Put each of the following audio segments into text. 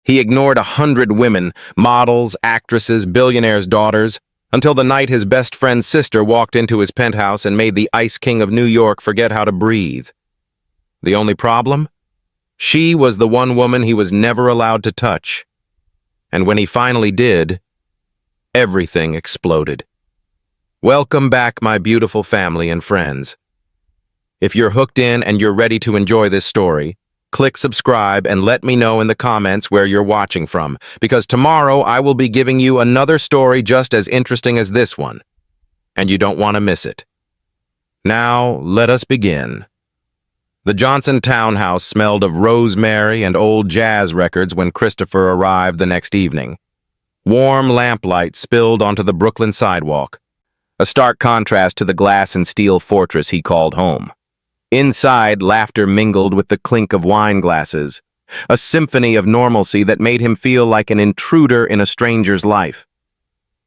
He ignored 100 women, models, actresses, billionaires' daughters, until the night his best friend's sister walked into his penthouse and made the Ice King of New York forget how to breathe. The only problem? She was the one woman he was never allowed to touch. And when he finally did, everything exploded. Welcome back, my beautiful family and friends. If you're hooked in and you're ready to enjoy this story, click subscribe and let me know in the comments where you're watching from, because tomorrow I will be giving you another story just as interesting as this one, and you don't want to miss it. Now, let us begin. The Johnson townhouse smelled of rosemary and old jazz records when Christopher arrived the next evening. Warm lamplight spilled onto the Brooklyn sidewalk, a stark contrast to the glass and steel fortress he called home. Inside, laughter mingled with the clink of wine glasses, a symphony of normalcy that made him feel like an intruder in a stranger's life.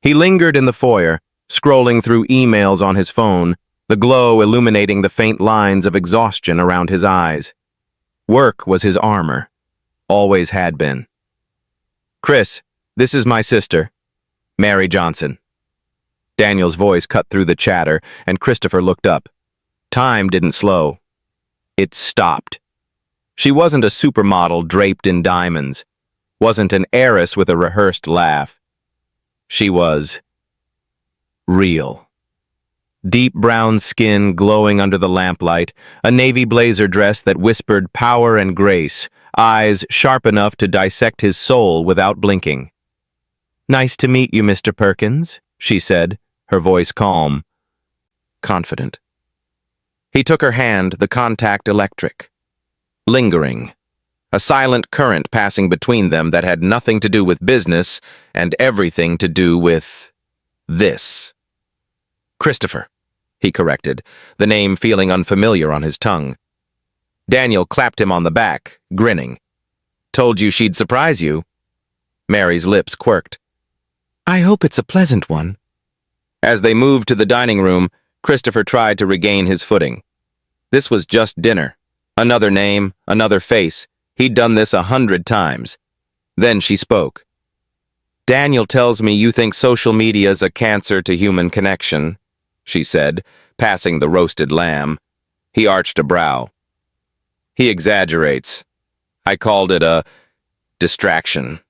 He lingered in the foyer, scrolling through emails on his phone, the glow illuminating the faint lines of exhaustion around his eyes. Work was his armor. Always had been. "Chris, this is my sister, Mary Johnson." Daniel's voice cut through the chatter, and Christopher looked up. Time didn't slow. It stopped. She wasn't a supermodel draped in diamonds, wasn't an heiress with a rehearsed laugh. She was real. Deep brown skin glowing under the lamplight, a navy blazer dress that whispered power and grace, eyes sharp enough to dissect his soul without blinking. "Nice to meet you, Mr. Perkins," she said, her voice calm, confident. He took her hand, the contact electric. Lingering. A silent current passing between them that had nothing to do with business and everything to do with this. "Christopher," he corrected, the name feeling unfamiliar on his tongue. Daniel clapped him on the back, grinning. "Told you she'd surprise you." Mary's lips quirked. "I hope it's a pleasant one." As they moved to the dining room, Christopher tried to regain his footing. This was just dinner. Another name, another face. He'd done this 100 times. Then she spoke. "Daniel tells me you think social media's a cancer to human connection," she said, passing the roasted lamb. He arched a brow. "He exaggerates. I called it a distraction."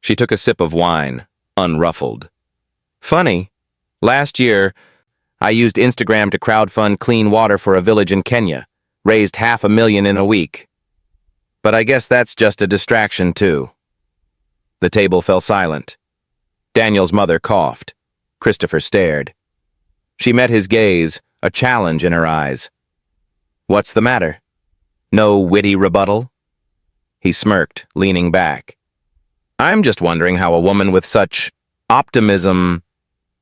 She took a sip of wine, unruffled. "Funny. Last year, I used Instagram to crowdfund clean water for a village in Kenya, raised $500,000 in a week. But I guess that's just a distraction, too." The table fell silent. Daniel's mother coughed. Christopher stared. She met his gaze, a challenge in her eyes. "What's the matter? No witty rebuttal?" He smirked, leaning back. "I'm just wondering how a woman with such optimism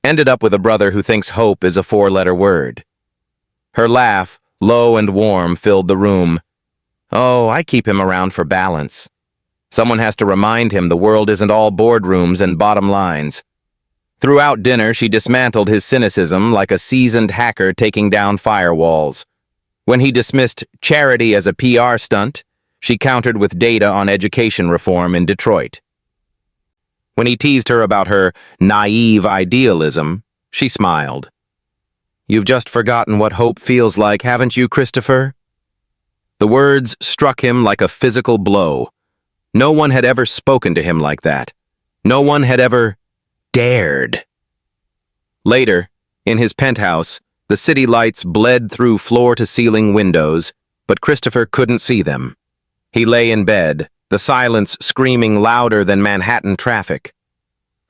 ended up with a brother who thinks hope is a 4-letter word." Her laugh, low and warm, filled the room. "Oh, I keep him around for balance. Someone has to remind him the world isn't all boardrooms and bottom lines." Throughout dinner, she dismantled his cynicism like a seasoned hacker taking down firewalls. When he dismissed charity as a PR stunt, she countered with data on education reform in Detroit. When he teased her about her naive idealism, she smiled. "You've just forgotten what hope feels like, haven't you, Christopher?" The words struck him like a physical blow. No one had ever spoken to him like that. No one had ever dared. Later, in his penthouse, the city lights bled through floor-to-ceiling windows, but Christopher couldn't see them. He lay in bed, the silence screaming louder than Manhattan traffic.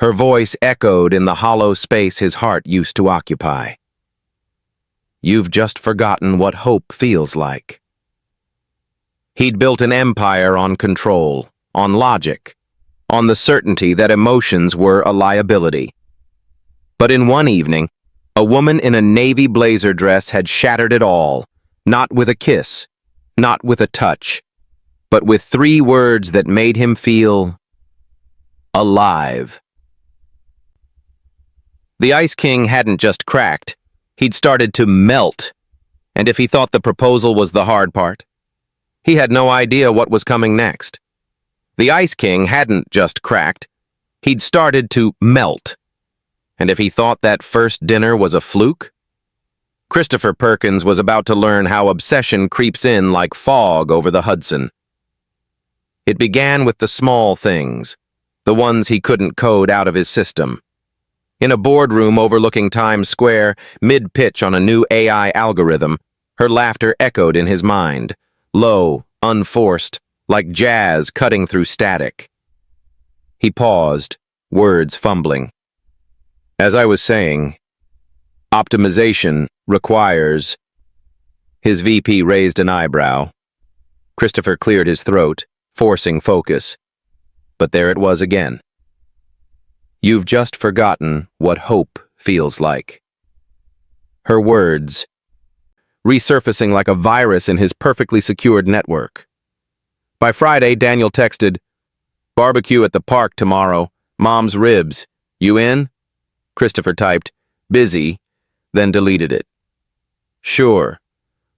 Her voice echoed in the hollow space his heart used to occupy. "You've just forgotten what hope feels like." He'd built an empire on control, on logic, on the certainty that emotions were a liability. But in one evening, a woman in a navy blazer dress had shattered it all, not with a kiss, not with a touch, but with 3 words that made him feel alive. The Ice King hadn't just cracked, he'd started to melt, and if he thought the proposal was the hard part, he had no idea what was coming next. The Ice King hadn't just cracked. He'd started to melt. And if he thought that first dinner was a fluke, Christopher Perkins was about to learn how obsession creeps in like fog over the Hudson. It began with the small things, the ones he couldn't code out of his system. In a boardroom overlooking Times Square, mid-pitch on a new AI algorithm, her laughter echoed in his mind, low, unforced, like jazz cutting through static. He paused, words fumbling. As I was saying, optimization requires... His VP raised an eyebrow. Christopher cleared his throat, forcing focus. But there it was again. You've just forgotten what hope feels like. Her words, resurfacing like a virus in his perfectly secured network. By Friday, Daniel texted, "Barbecue at the park tomorrow. Mom's ribs. You in?" Christopher typed, "Busy," then deleted it. Sure.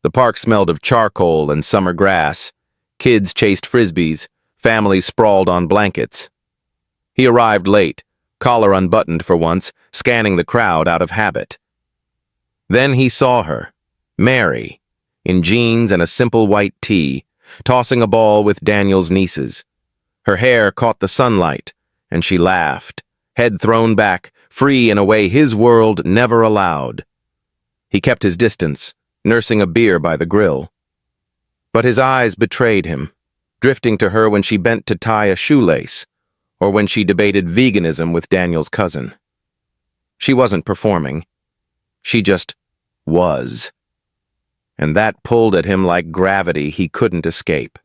The park smelled of charcoal and summer grass. Kids chased frisbees. Families sprawled on blankets. He arrived late, collar unbuttoned for once, scanning the crowd out of habit. Then he saw her, Mary, in jeans and a simple white tee, tossing a ball with Daniel's nieces. Her hair caught the sunlight, and she laughed, head thrown back, free in a way his world never allowed. He kept his distance, nursing a beer by the grill. But his eyes betrayed him, drifting to her when she bent to tie a shoelace, or when she debated veganism with Daniel's cousin. She wasn't performing. She just was. And that pulled at him like gravity he couldn't escape.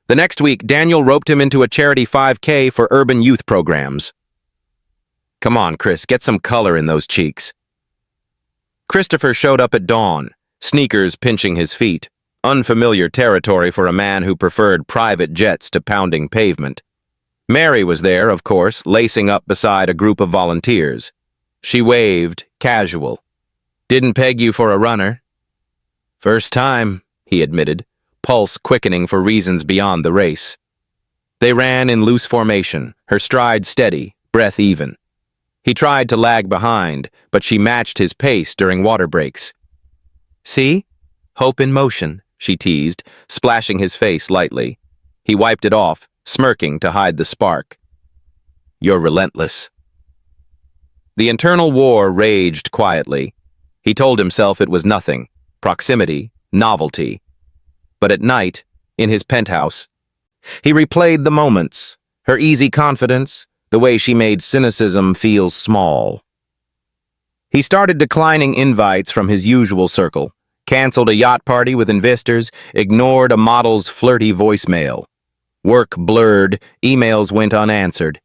The next week, Daniel roped him into a charity 5K for urban youth programs. Come on, Chris, get some color in those cheeks. Christopher showed up at dawn, sneakers pinching his feet, unfamiliar territory for a man who preferred private jets to pounding pavement. Mary was there, of course, lacing up beside a group of volunteers. She waved, casual. Didn't peg you for a runner. First time, he admitted, pulse quickening for reasons beyond the race. They ran in loose formation, her stride steady, breath even. He tried to lag behind, but she matched his pace during water breaks. See? Hope in motion, she teased, splashing his face lightly. He wiped it off, smirking to hide the spark. You're relentless. The internal war raged quietly. He told himself it was nothing, proximity, novelty. But at night, in his penthouse, he replayed the moments, her easy confidence, the way she made cynicism feel small. He started declining invites from his usual circle, canceled a yacht party with investors, ignored a model's flirty voicemail. Work blurred, emails went unanswered.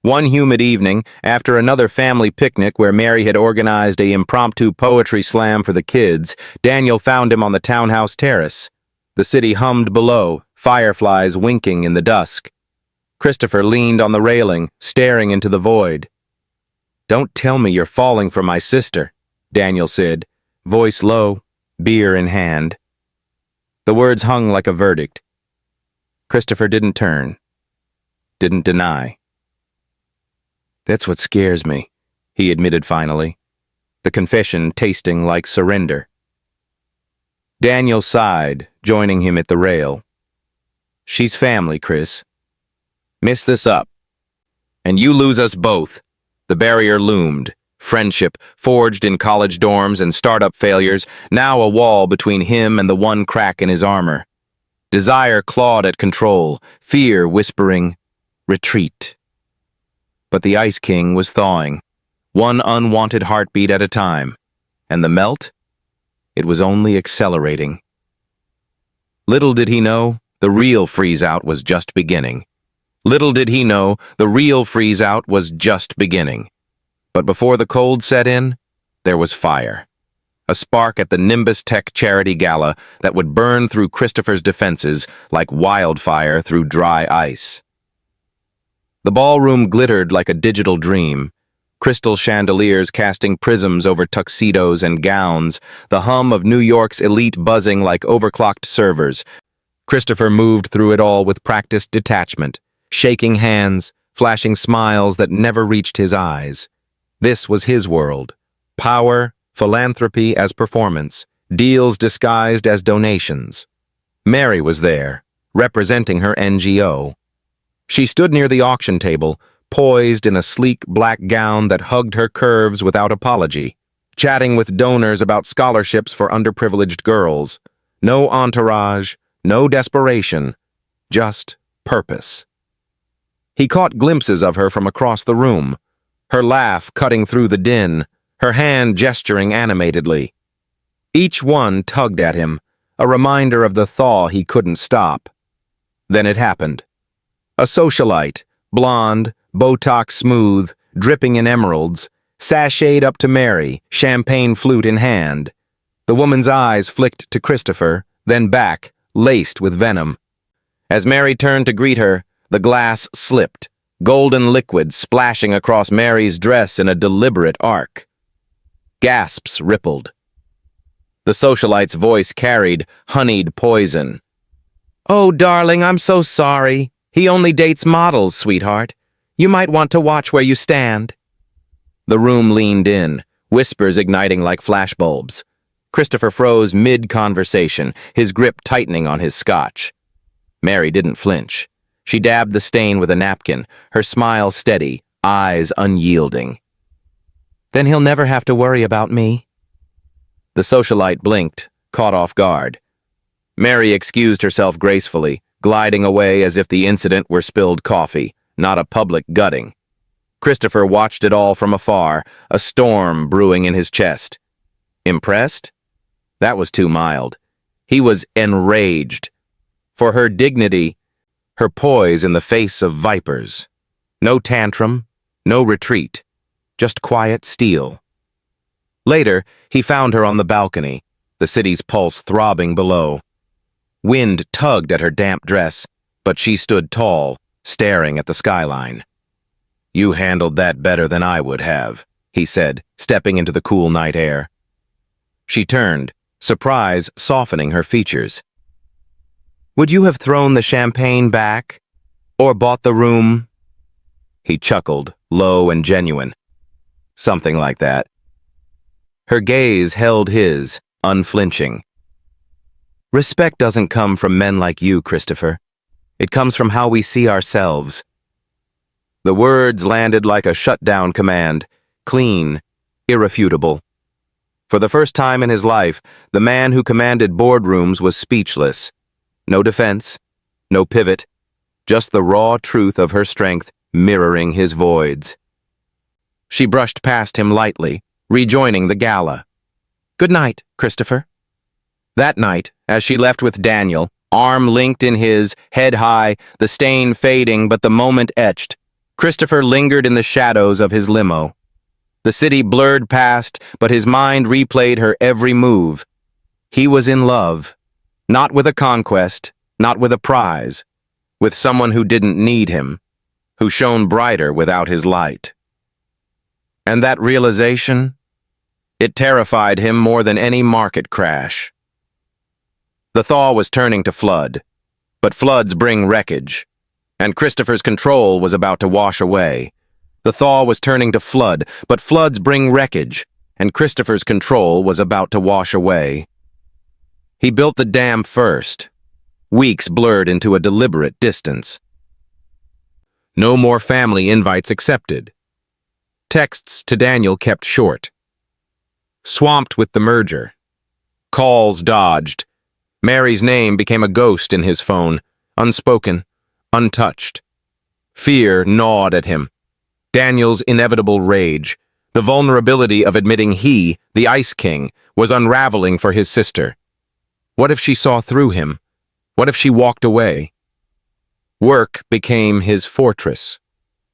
One humid evening, after another family picnic where Mary had organized an impromptu poetry slam for the kids, Daniel found him on the townhouse terrace. The city hummed below, fireflies winking in the dusk. Christopher leaned on the railing, staring into the void. Don't tell me you're falling for my sister, Daniel said, voice low, beer in hand. The words hung like a verdict. Christopher didn't turn, didn't deny. That's what scares me, he admitted finally, the confession tasting like surrender. Daniel sighed, joining him at the rail. She's family, Chris. Miss this up, and you lose us both. The barrier loomed, friendship forged in college dorms and startup failures, now a wall between him and the one crack in his armor. Desire clawed at control, fear whispering, retreat. But the Ice King was thawing, one unwanted heartbeat at a time, and the melt? It was only accelerating. Little did he know, the real freeze-out was just beginning. Little did he know, the real freeze-out was just beginning. But before the cold set in, there was fire. A spark at the Nimbus Tech charity gala that would burn through Christopher's defenses like wildfire through dry ice. The ballroom glittered like a digital dream, crystal chandeliers casting prisms over tuxedos and gowns, the hum of New York's elite buzzing like overclocked servers. Christopher moved through it all with practiced detachment, shaking hands, flashing smiles that never reached his eyes. This was his world. Power, philanthropy as performance, deals disguised as donations. Mary was there, representing her NGO. She stood near the auction table, poised in a sleek black gown that hugged her curves without apology, chatting with donors about scholarships for underprivileged girls. No entourage, no desperation, just purpose. He caught glimpses of her from across the room, her laugh cutting through the din, her hand gesturing animatedly. Each one tugged at him, a reminder of the thaw he couldn't stop. Then it happened. A socialite, blonde, Botox smooth, dripping in emeralds, sashayed up to Mary, champagne flute in hand. The woman's eyes flicked to Christopher, then back, laced with venom. As Mary turned to greet her, the glass slipped, golden liquid splashing across Mary's dress in a deliberate arc. Gasps rippled. The socialite's voice carried honeyed poison. "Oh, darling, I'm so sorry. He only dates models, sweetheart. You might want to watch where you stand." The room leaned in, whispers igniting like flashbulbs. Christopher froze mid-conversation, his grip tightening on his scotch. Mary didn't flinch. She dabbed the stain with a napkin, her smile steady, eyes unyielding. "Then he'll never have to worry about me." The socialite blinked, caught off guard. Mary excused herself gracefully, gliding away as if the incident were spilled coffee, not a public gutting. Christopher watched it all from afar, a storm brewing in his chest. Impressed? That was too mild. He was enraged. For her dignity, her poise in the face of vipers. No tantrum, no retreat, just quiet steel. Later, he found her on the balcony, the city's pulse throbbing below. Wind tugged at her damp dress, but she stood tall, staring at the skyline. "You handled that better than I would have," he said, stepping into the cool night air. She turned, surprise softening her features. "Would you have thrown the champagne back? Or bought the room?" He chuckled, low and genuine. "Something like that." Her gaze held his, unflinching. "Respect doesn't come from men like you, Christopher. It comes from how we see ourselves." The words landed like a shutdown command, clean, irrefutable. For the first time in his life, the man who commanded boardrooms was speechless. No defense, no pivot, just the raw truth of her strength mirroring his voids. She brushed past him lightly, rejoining the gala. "Good night, Christopher." That night, as she left with Daniel, arm linked in his, head high, the stain fading but the moment etched, Christopher lingered in the shadows of his limo. The city blurred past, but his mind replayed her every move. He was in love, not with a conquest, not with a prize, with someone who didn't need him, who shone brighter without his light. And that realization, it terrified him more than any market crash. The thaw was turning to flood, but floods bring wreckage, and Christopher's control was about to wash away. The thaw was turning to flood, but floods bring wreckage, and Christopher's control was about to wash away. He built the dam first. Weeks blurred into a deliberate distance. No more family invites accepted. Texts to Daniel kept short. Swamped with the merger. Calls dodged. Mary's name became a ghost in his phone, unspoken, untouched. Fear gnawed at him. Daniel's inevitable rage, the vulnerability of admitting he, the Ice King, was unraveling for his sister. What if she saw through him? What if she walked away? Work became his fortress.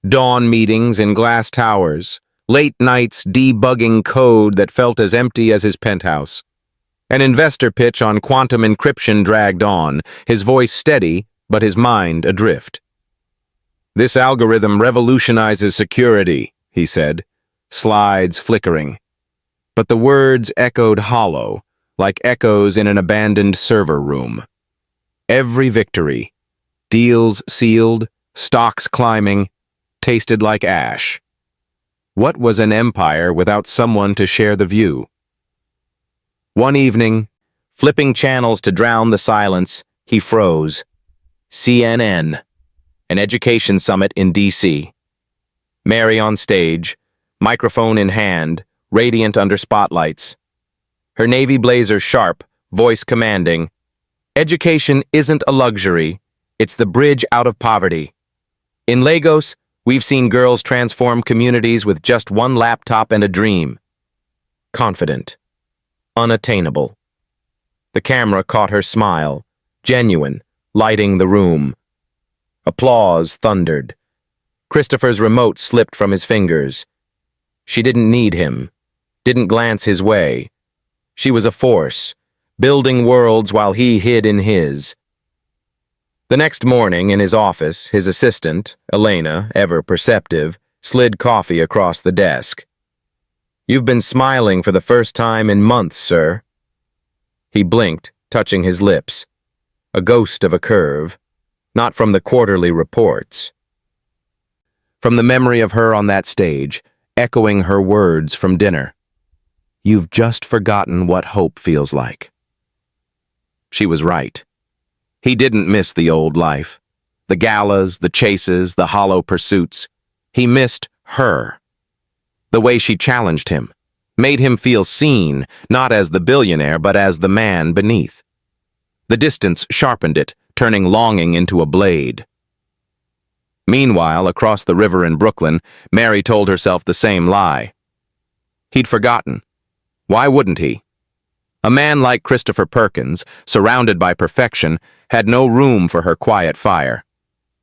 Dawn meetings in glass towers, late nights debugging code that felt as empty as his penthouse. An investor pitch on quantum encryption dragged on, his voice steady, but his mind adrift. "This algorithm revolutionizes security," he said, slides flickering. But the words echoed hollow, like echoes in an abandoned server room. Every victory, deals sealed, stocks climbing, tasted like ash. What was an empire without someone to share the view? One evening, flipping channels to drown the silence, he froze. CNN, an education summit in D.C. Mary on stage, microphone in hand, radiant under spotlights. Her navy blazer sharp, voice commanding. Education isn't a luxury, it's the bridge out of poverty. In Lagos, we've seen girls transform communities with just one laptop and a dream. Confident. Unattainable. The camera caught her smile, genuine, lighting the room. Applause thundered. Christopher's remote slipped from his fingers. She didn't need him, didn't glance his way. She was a force, building worlds while he hid in his. The next morning, in his office, his assistant, Elena, ever perceptive, slid coffee across the desk. "You've been smiling for the first time in months, sir." He blinked, touching his lips. A ghost of a curve, not from the quarterly reports. From the memory of her on that stage, echoing her words from dinner. "You've just forgotten what hope feels like." She was right. He didn't miss the old life. The galas, the chases, the hollow pursuits. He missed her. The way she challenged him, made him feel seen, not as the billionaire, but as the man beneath. The distance sharpened it, turning longing into a blade. Meanwhile, across the river in Brooklyn, Mary told herself the same lie. He'd forgotten. Why wouldn't he? A man like Christopher Perkins, surrounded by perfection, had no room for her quiet fire.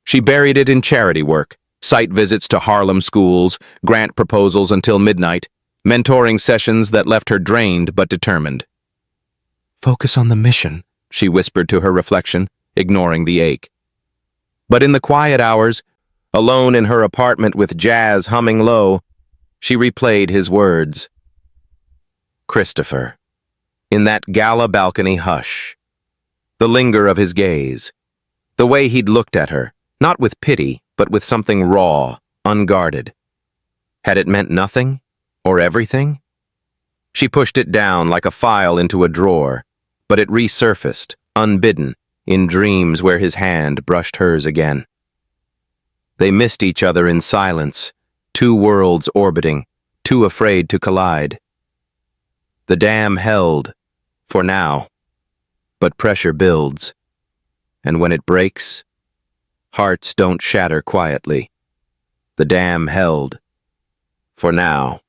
She buried it in charity work, site visits to Harlem schools, grant proposals until midnight, mentoring sessions that left her drained but determined. "Focus on the mission," she whispered to her reflection, ignoring the ache. But in the quiet hours, alone in her apartment with jazz humming low, she replayed his words. Christopher. In that gala balcony hush. The linger of his gaze. The way he'd looked at her, not with pity, but with something raw, unguarded. Had it meant nothing? Or everything? She pushed it down like a file into a drawer, but it resurfaced, unbidden, in dreams where his hand brushed hers again. They missed each other in silence, two worlds orbiting, too afraid to collide. The dam held, for now, but pressure builds, and when it breaks, hearts don't shatter quietly. The dam held, for now,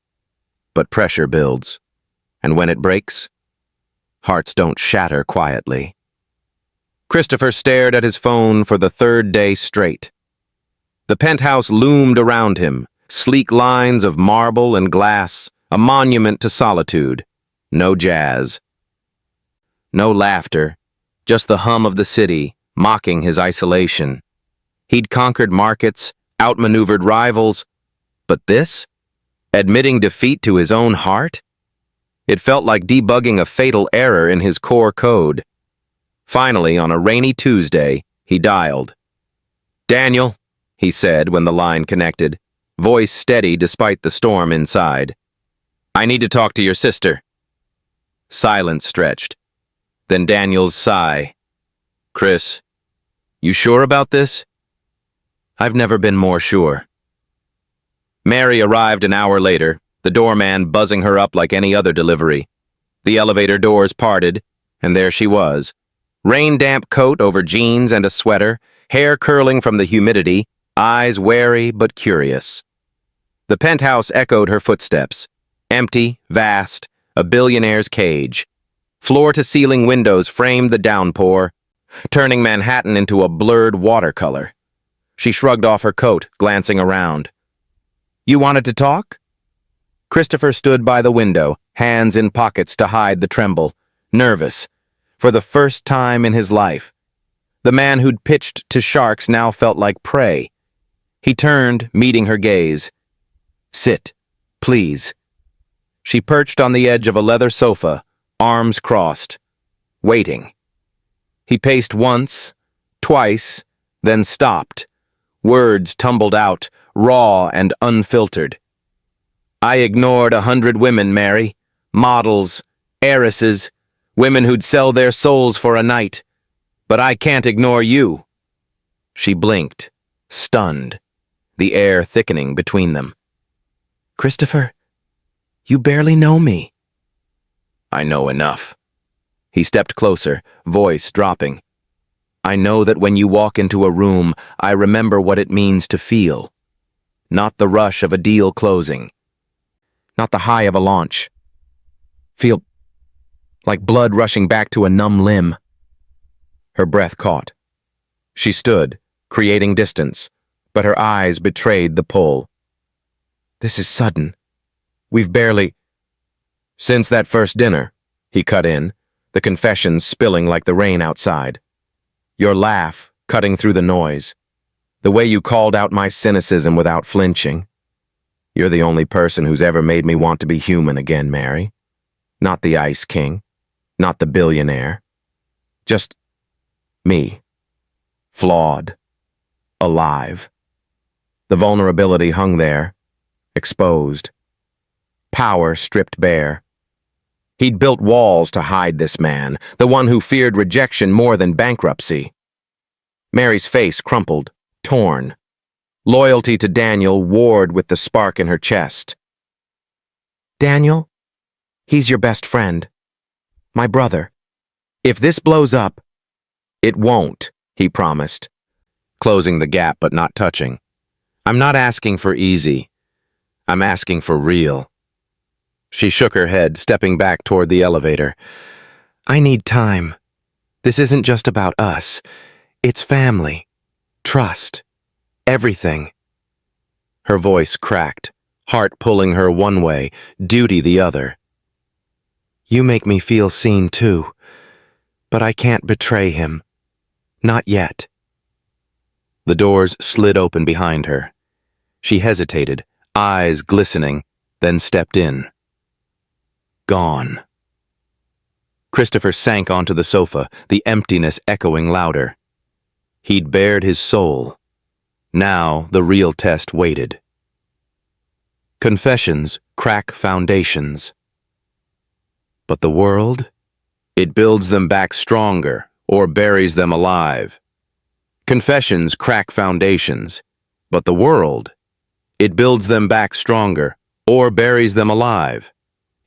but pressure builds, and when it breaks, hearts don't shatter quietly. Christopher stared at his phone for the third day straight. The penthouse loomed around him, sleek lines of marble and glass, a monument to solitude. No jazz. No laughter, just the hum of the city, mocking his isolation. He'd conquered markets, outmaneuvered rivals, but this? Admitting defeat to his own heart? It felt like debugging a fatal error in his core code. Finally, on a rainy Tuesday, he dialed. "Daniel," he said when the line connected, voice steady despite the storm inside. "I need to talk to your sister." Silence stretched. Then Daniel's sigh. "Chris, you sure about this?" "I've never been more sure." Mary arrived an hour later, the doorman buzzing her up like any other delivery. The elevator doors parted, and there she was. Rain-damp coat over jeans and a sweater, hair curling from the humidity, eyes wary but curious. The penthouse echoed her footsteps. Empty, vast, a billionaire's cage. Floor-to-ceiling windows framed the downpour, turning Manhattan into a blurred watercolor. She shrugged off her coat, glancing around. "You wanted to talk?" Christopher stood by the window, hands in pockets to hide the tremble, nervous, for the first time in his life. The man who'd pitched to sharks now felt like prey. He turned, meeting her gaze. "Sit, please." She perched on the edge of a leather sofa, arms crossed, waiting. He paced once, twice, then stopped. Words tumbled out, raw and unfiltered. I ignored 100 women, Mary. Models, heiresses, women who'd sell their souls for a night. But I can't ignore you. She blinked, stunned, the air thickening between them. Christopher, you barely know me. I know enough. He stepped closer, voice dropping. I know that when you walk into a room, I remember what it means to feel. Not the rush of a deal closing. Not the high of a launch. Feel like blood rushing back to a numb limb. Her breath caught. She stood, creating distance, but her eyes betrayed the pull. This is sudden. We've barely... Since that first dinner, he cut in, the confessions spilling like the rain outside. Your laugh cutting through the noise. The way you called out my cynicism without flinching. You're the only person who's ever made me want to be human again, Mary. Not the Ice King. Not the billionaire. Just me. Flawed. Alive. The vulnerability hung there, exposed. Power stripped bare. He'd built walls to hide this man, the one who feared rejection more than bankruptcy. Mary's face crumpled, torn. Loyalty to Daniel warred with the spark in her chest. Daniel? He's your best friend. My brother. If this blows up... It won't, he promised, closing the gap but not touching. I'm not asking for easy. I'm asking for real. She shook her head, stepping back toward the elevator. I need time. This isn't just about us. It's family. Trust. Everything. Her voice cracked, heart pulling her one way, duty the other. You make me feel seen too, but I can't betray him. Not yet. The doors slid open behind her. She hesitated, eyes glistening, then stepped in. Gone. Christopher sank onto the sofa, the emptiness echoing louder. He'd bared his soul. Now the real test waited. Confessions crack foundations. But the world? It builds them back stronger or buries them alive. Confessions crack foundations. But the world? It builds them back stronger or buries them alive.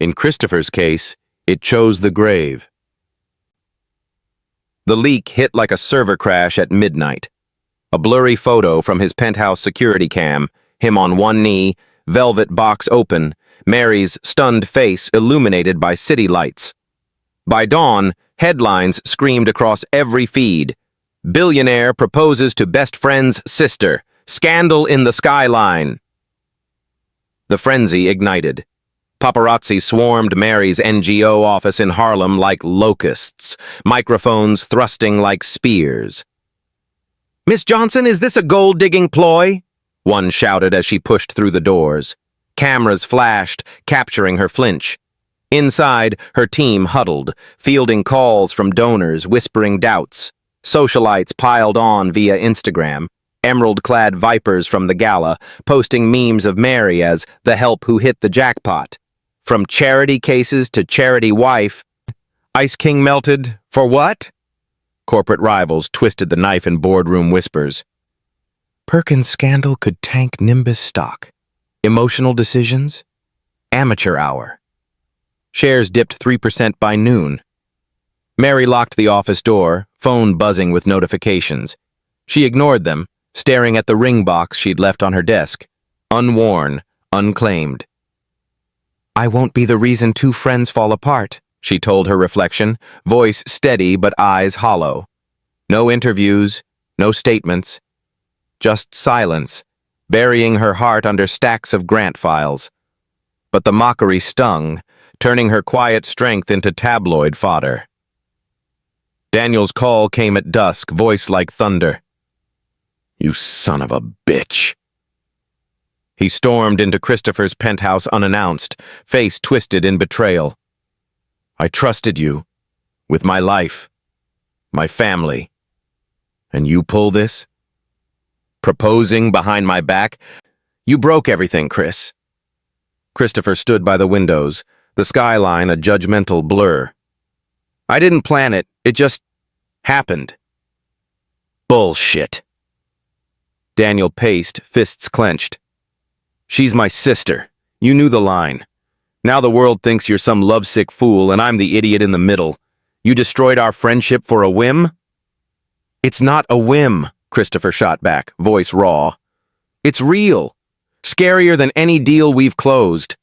In Christopher's case, it chose the grave. The leak hit like a server crash at midnight. A blurry photo from his penthouse security cam, him on one knee, velvet box open, Mary's stunned face illuminated by city lights. By dawn, headlines screamed across every feed. Billionaire proposes to best friend's sister. Scandal in the skyline. The frenzy ignited. Paparazzi swarmed Mary's NGO office in Harlem like locusts, microphones thrusting like spears. Miss Johnson, is this a gold-digging ploy? One shouted as she pushed through the doors. Cameras flashed, capturing her flinch. Inside, her team huddled, fielding calls from donors, whispering doubts. Socialites piled on via Instagram. Emerald-clad vipers from the gala, posting memes of Mary as the help who hit the jackpot. From charity cases to charity wife, Ice King melted, for what? Corporate rivals twisted the knife in boardroom whispers. Perkins' scandal could tank Nimbus stock. Emotional decisions? Amateur hour. Shares dipped 3% by noon. Mary locked the office door, phone buzzing with notifications. She ignored them, staring at the ring box she'd left on her desk, unworn, unclaimed. I won't be the reason two friends fall apart, she told her reflection, voice steady but eyes hollow. No interviews, no statements, just silence, burying her heart under stacks of grant files. But the mockery stung, turning her quiet strength into tabloid fodder. Daniel's call came at dusk, voice like thunder. You son of a bitch. He stormed into Christopher's penthouse unannounced, face twisted in betrayal. I trusted you, with my life. My family. And you pull this? Proposing behind my back? You broke everything, Chris. Christopher stood by the windows, the skyline a judgmental blur. I didn't plan it, it just happened. Bullshit. Daniel paced, fists clenched. She's my sister. You knew the line. Now the world thinks you're some lovesick fool and I'm the idiot in the middle. You destroyed our friendship for a whim? It's not a whim, Christopher shot back, voice raw. It's real. Scarier than any deal we've closed.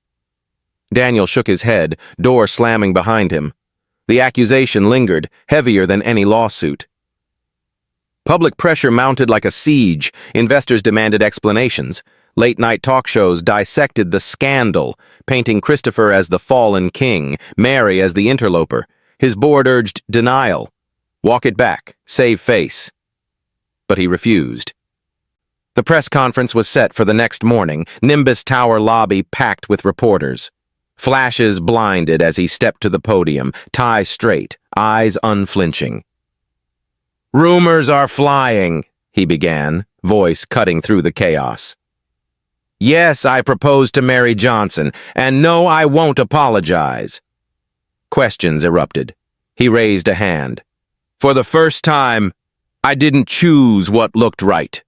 Daniel shook his head, door slamming behind him. The accusation lingered, heavier than any lawsuit. Public pressure mounted like a siege. Investors demanded explanations. Late-night talk shows dissected the scandal, painting Christopher as the fallen king, Mary as the interloper. His board urged denial. Walk it back, save face. But he refused. The press conference was set for the next morning, Nimbus Tower lobby packed with reporters. Flashes blinded as he stepped to the podium, tie straight, eyes unflinching. Rumors are flying, he began, voice cutting through the chaos. Yes, I proposed to Mary Johnson, and no, I won't apologize. Questions erupted. He raised a hand. For the first time, I didn't choose what looked right.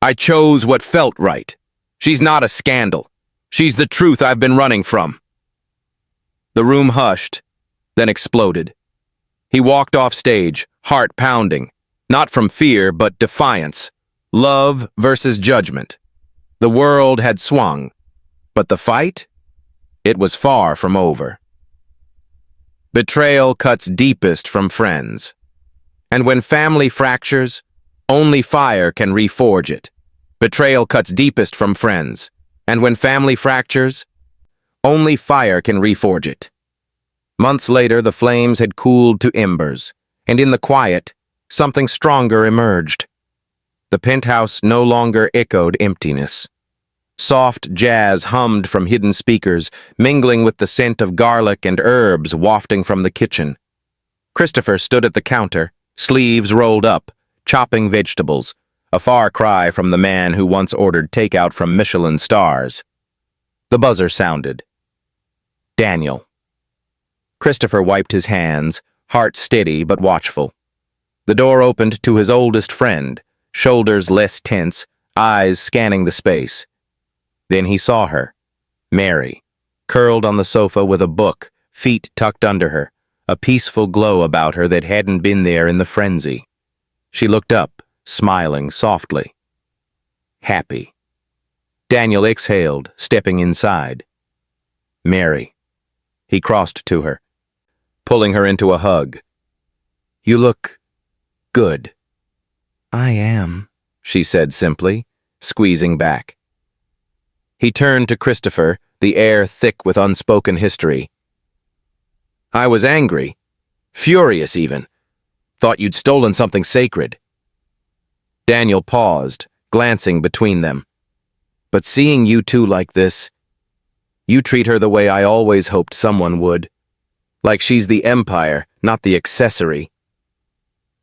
I chose what felt right. She's not a scandal. She's the truth I've been running from. The room hushed, then exploded. He walked off stage, heart pounding, not from fear, but defiance. Love versus judgment. The world had swung, but the fight? It was far from over. Betrayal cuts deepest from friends. And when family fractures, only fire can reforge it. Betrayal cuts deepest from friends. And when family fractures, only fire can reforge it. Months later, the flames had cooled to embers, and in the quiet, something stronger emerged. The penthouse no longer echoed emptiness. Soft jazz hummed from hidden speakers, mingling with the scent of garlic and herbs wafting from the kitchen. Christopher stood at the counter, sleeves rolled up, chopping vegetables, a far cry from the man who once ordered takeout from Michelin stars. The buzzer sounded. Daniel. Christopher wiped his hands, heart steady but watchful. The door opened to his oldest friend, shoulders less tense, eyes scanning the space. Then he saw her, Mary, curled on the sofa with a book, feet tucked under her, a peaceful glow about her that hadn't been there in the frenzy. She looked up, smiling softly. Happy. Daniel exhaled, stepping inside. Mary. He crossed to her, pulling her into a hug. You look good. I am, she said simply, squeezing back. He turned to Christopher, the air thick with unspoken history. I was angry, furious even. Thought you'd stolen something sacred. Daniel paused, glancing between them. But seeing you two like this, you treat her the way I always hoped someone would. Like she's the empire, not the accessory.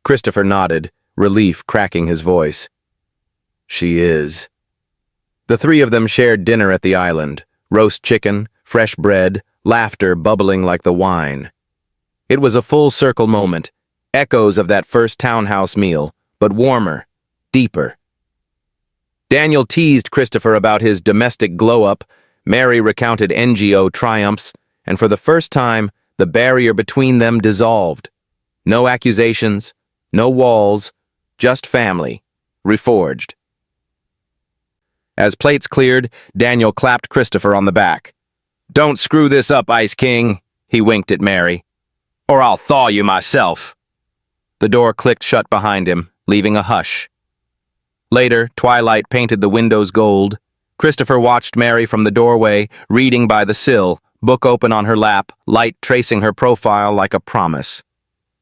Christopher nodded, relief cracking his voice. She is. The three of them shared dinner at the island, roast chicken, fresh bread, laughter bubbling like the wine. It was a full-circle moment, echoes of that first townhouse meal, but warmer, deeper. Daniel teased Christopher about his domestic glow-up, Mary recounted NGO triumphs, and for the first time, the barrier between them dissolved. No accusations, no walls, just family, reforged. As plates cleared, Daniel clapped Christopher on the back. Don't screw this up, Ice King, he winked at Mary. Or I'll thaw you myself. The door clicked shut behind him, leaving a hush. Later, twilight painted the windows gold. Christopher watched Mary from the doorway, reading by the sill, book open on her lap, light tracing her profile like a promise.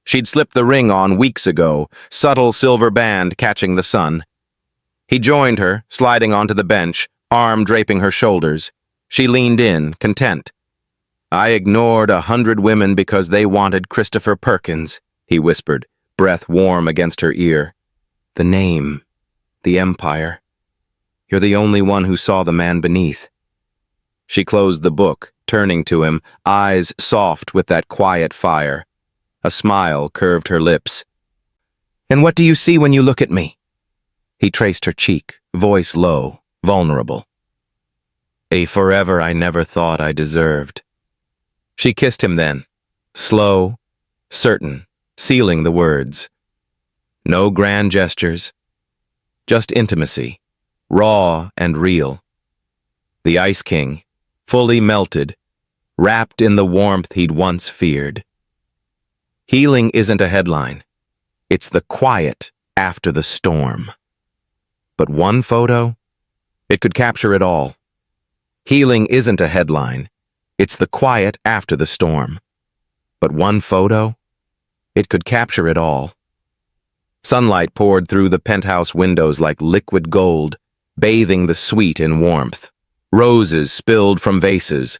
She'd slipped the ring on weeks ago, subtle silver band catching the sun. He joined her, sliding onto the bench, arm draping her shoulders. She leaned in, content. I ignored 100 women because they wanted Christopher Perkins, he whispered, breath warm against her ear. The name, the empire. You're the only one who saw the man beneath. She closed the book, turning to him, eyes soft with that quiet fire. A smile curved her lips. And what do you see when you look at me? He traced her cheek, voice low, vulnerable. A forever I never thought I deserved. She kissed him then, slow, certain, sealing the words. No grand gestures, just intimacy, raw and real. The Ice King, fully melted, wrapped in the warmth he'd once feared. Healing isn't a headline. It's the quiet after the storm. But one photo, it could capture it all. Healing isn't a headline. It's the quiet after the storm. But one photo, it could capture it all. Sunlight poured through the penthouse windows like liquid gold, bathing the suite in warmth. Roses spilled from vases,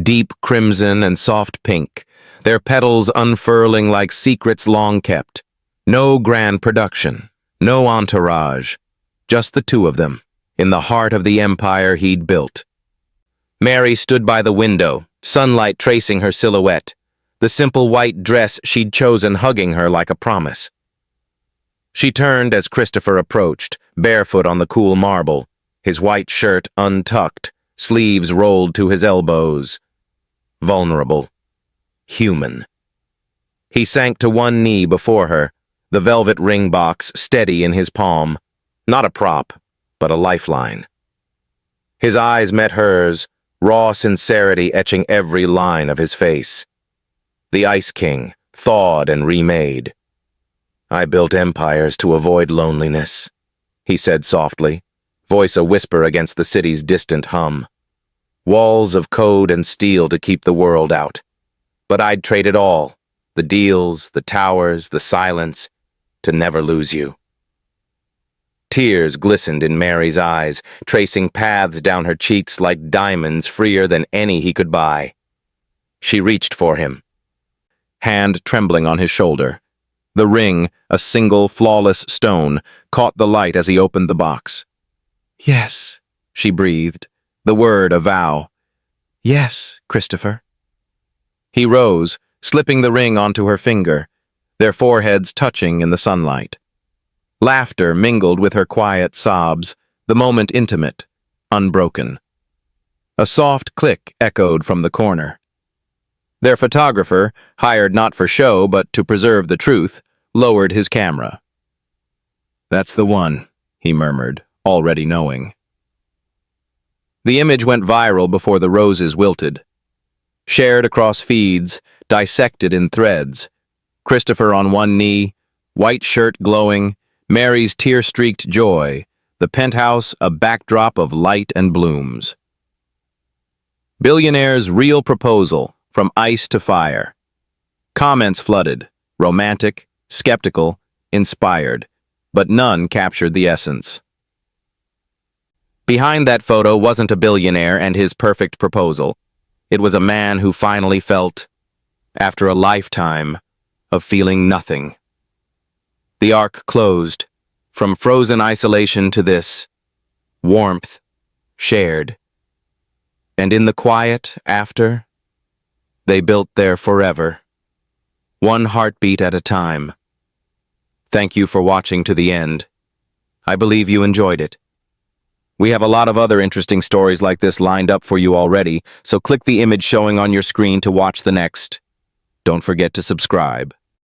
deep crimson and soft pink, their petals unfurling like secrets long kept. No grand production, no entourage, just the two of them, in the heart of the empire he'd built. Mary stood by the window, sunlight tracing her silhouette, the simple white dress she'd chosen hugging her like a promise. She turned as Christopher approached, barefoot on the cool marble, his white shirt untucked, sleeves rolled to his elbows. Vulnerable. Human. He sank to one knee before her, the velvet ring box steady in his palm. Not a prop, but a lifeline. His eyes met hers, raw sincerity etching every line of his face. The Ice King, thawed and remade. I built empires to avoid loneliness, he said softly, voice a whisper against the city's distant hum. Walls of code and steel to keep the world out. But I'd trade it all, the deals, the towers, the silence, to never lose you. Tears glistened in Mary's eyes, tracing paths down her cheeks like diamonds freer than any he could buy. She reached for him, hand trembling on his shoulder. The ring, a single, flawless stone, caught the light as he opened the box. Yes, she breathed, the word a vow. Yes, Christopher. He rose, slipping the ring onto her finger, their foreheads touching in the sunlight. Laughter mingled with her quiet sobs, the moment intimate, unbroken. A soft click echoed from the corner. Their photographer, hired not for show but to preserve the truth, lowered his camera. That's the one, he murmured, already knowing. The image went viral before the roses wilted. Shared across feeds, dissected in threads. Christopher on one knee, white shirt glowing, Mary's tear-streaked joy, the penthouse a backdrop of light and blooms. Billionaire's real proposal, from ice to fire. Comments flooded, romantic, skeptical, inspired, but none captured the essence. Behind that photo wasn't a billionaire and his perfect proposal. It was a man who finally felt, after a lifetime, of feeling nothing. The arc closed, from frozen isolation to this, warmth, shared. And in the quiet after, they built their forever, one heartbeat at a time. Thank you for watching to the end. I believe you enjoyed it. We have a lot of other interesting stories like this lined up for you already, so click the image showing on your screen to watch the next. Don't forget to subscribe.